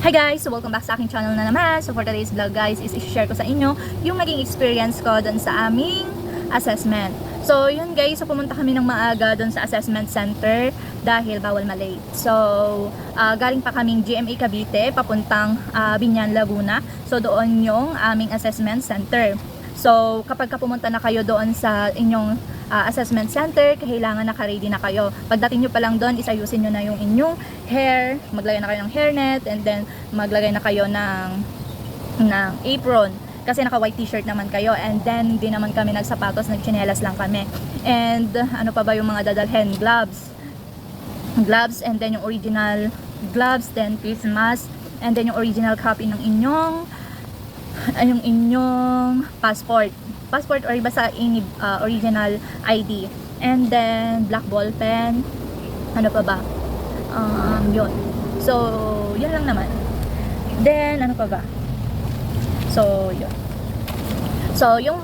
Hi guys! So welcome back sa aking channel na naman. So for today's vlog guys is i-share ko sa inyo yung naging experience ko dun sa aming assessment. So yun guys, so pumunta kami ng maaga dun sa assessment center dahil bawal malate. So galing pa kaming GMA Cavite papuntang Biñan, Laguna. So doon yung aming assessment center. So kapag pumunta na kayo doon sa inyong assessment center, kailangan naka-ready na kayo. Pagdating nyo pa lang doon, isayusin nyo na yung inyong hair, maglagay na kayo ng hairnet, and then maglagay na kayo ng apron. Kasi naka-white t-shirt naman kayo, and then hindi naman kami nagsapatos, nagchinelas lang kami. And ano pa ba yung mga dadalhin? Gloves, and then yung original gloves, then face mask, and then yung original copy ng inyong passport or basta original ID, and then black ball pen, ano pa ba, yun. So yun lang naman. Then ano pa ba, so yun. So yung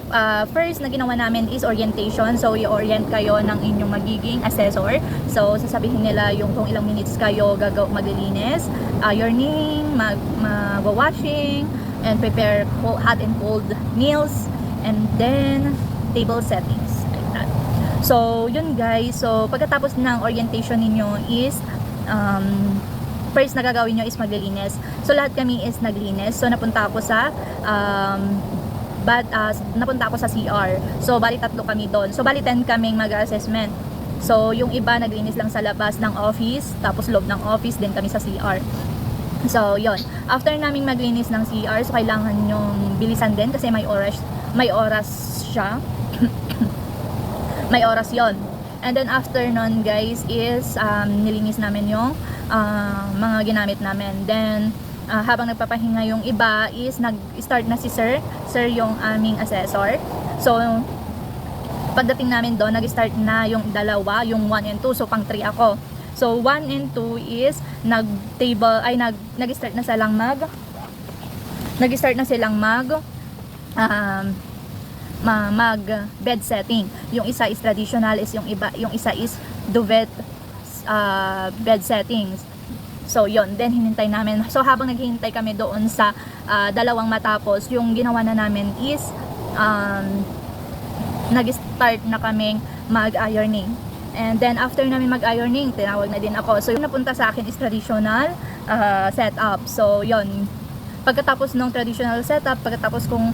first na ginawa namin is orientation. So i-orient kayo ng inyong magiging assessor. So sasabihin nila yung kung ilang minutes kayo maglilinis, your name, mag-washing, and prepare hot and cold meals, and then table settings like that. So yun guys, so pagkatapos ng orientation ninyo is first na gagawin nyo is maglilinis. So lahat kami is naglinis. So napunta ako sa CR. So bali 3 kami doon. So bali 10 kaming mag-assessment. So yung iba naglinis lang sa labas ng office, tapos loob ng office, din kami sa CR. So yon, after naming maglinis ng CR, so kailangan yung bilisan din kasi may oras siya. May oras yon. And then after nun guys is nilinis namin yung mga ginamit namin. Then habang nagpapahinga yung iba is nag-start na si sir yung aming assessor. So pagdating namin doon, nag-start na yung dalawa, yung 1 and 2, so pang 3 ako. So 1 and 2 is nag-start na silang mag bed setting. Yung isa is traditional, is yung isa is duvet bed settings. So yon, then hinintay namin. So habang naghihintay kami doon sa dalawang matapos, yung ginawa na namin is nag-start na kaming mag-ironing. And then after namin mag-ironing, tinawag na din ako. So yung napunta sa akin is traditional setup. So yon, pagkatapos ng traditional setup, pagkatapos kong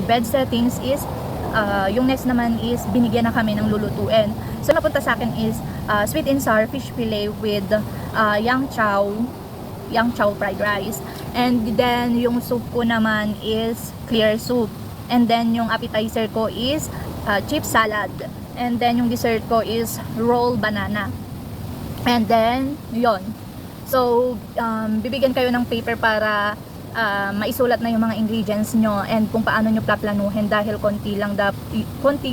bed settings is yung next naman is binigyan na kami ng lulutuin. So napunta sa akin is sweet and sour fish fillet with yang chow fried rice. And then yung soup ko naman is clear soup. And then yung appetizer ko is chip salad. And then yung dessert ko is roll banana. And then yon, so bibigyan kayo ng paper para maisulat na yung mga ingredients nyo and kung paano nyo plaplanuhin, dahil konti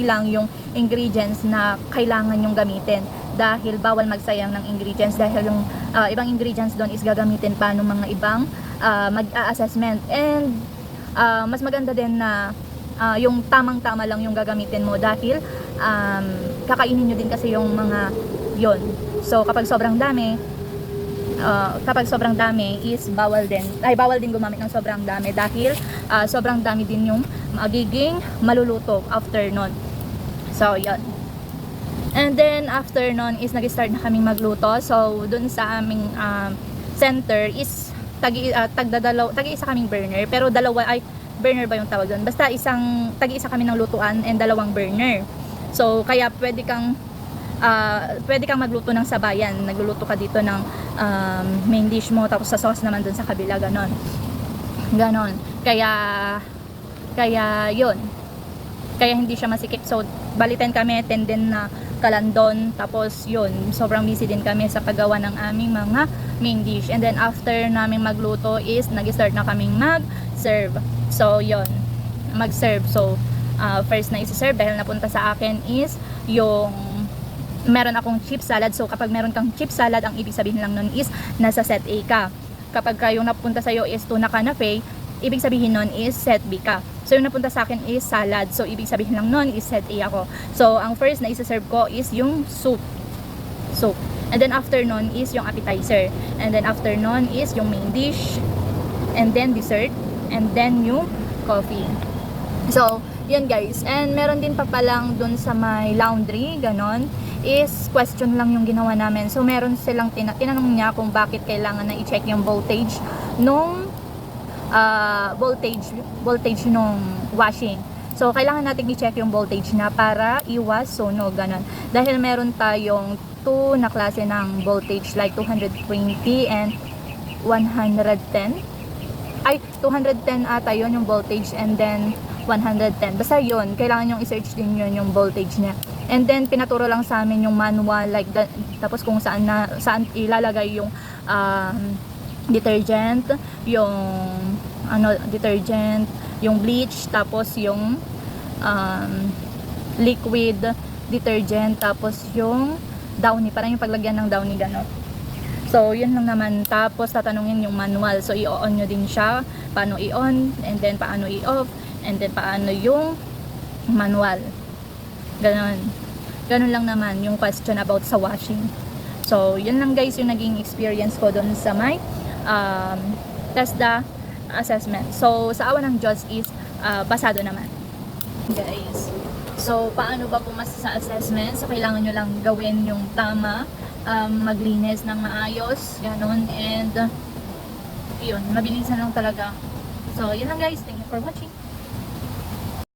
lang yung ingredients na kailangan nyong gamitin, dahil bawal magsayang ng ingredients, dahil yung ibang ingredients doon is gagamitin pa ng mga ibang mag-assessment. And mas maganda din na yung tamang-tama lang yung gagamitin mo, dahil kakainin nyo din kasi yung mga yon. So kapag sobrang dami is bawal din gumamit ng sobrang dami, dahil sobrang dami din yung magiging maluluto after nun. So yon. And then after nun is nag-start na kaming magluto. So dun sa aming center is tagi-isa kaming burner, pero burner ba yung tawag doon? Basta tagi-isa kami ng lutuan and 2 burner. So kaya pwede kang magluto ng sabayan. Nagluluto ka dito ng main dish mo, tapos sa sauce naman dun sa kabila, ganon. Kaya yun, kaya hindi siya masikip. So balitan kami, 10 din na kalandon, tapos yun, sobrang busy din kami sa paggawa ng aming mga main dish. And then after namin magluto is nag-start na kaming mag-serve. So yun, mag-serve. So first na isi-serve dahil napunta sa akin is yung meron akong chip salad. So kapag meron kang chip salad, ang ibig sabihin lang nun is nasa set A ka. Kapag yung napunta sa'yo is tuna canape, ibig sabihin nun is set B ka. So yung napunta sa akin is salad. So ibig sabihin lang nun is set A ako. So ang first na isa-serve ko is yung soup. And then after nun is yung appetizer. And then after nun is yung main dish. And then dessert. And then yung coffee. So, yun guys. And meron din pa palang dun sa may laundry, ganon, is question lang yung ginawa namin. So, meron silang tinanong niya kung bakit kailangan na i-check yung voltage nung voltage nung washing. So, kailangan natin i-check yung voltage na para iwas sunog, ganon. Dahil meron tayong 2 na klase ng voltage, like 220 and 110. Ay, 210 ata yun yung voltage, and then 110. Basta yun, kailangan yung i-search din yun yung voltage niya. And then, pinaturo lang sa amin yung manual, like tapos kung saan ilalagay yung detergent, yung detergent, yung bleach, tapos yung liquid detergent, tapos yung downy, parang yung paglagyan ng downy gano'n. So, yun lang naman. Tapos, tatanungin yung manual. So, i-on nyo din siya. Paano i-on, and then paano i-off, and then paano yung manual. Ganon. Ganon lang naman yung question about sa washing. So, yun lang guys yung naging experience ko dun sa my TESDA assessment. So, sa awa ng Diyos is pasado naman. Guys. So, paano ba pumasa sa assessment? So, kailangan nyo lang gawin yung tama, maglinis ng maayos, ganon, and yun, mabilisan lang talaga. So, yun lang guys. Thank you for watching.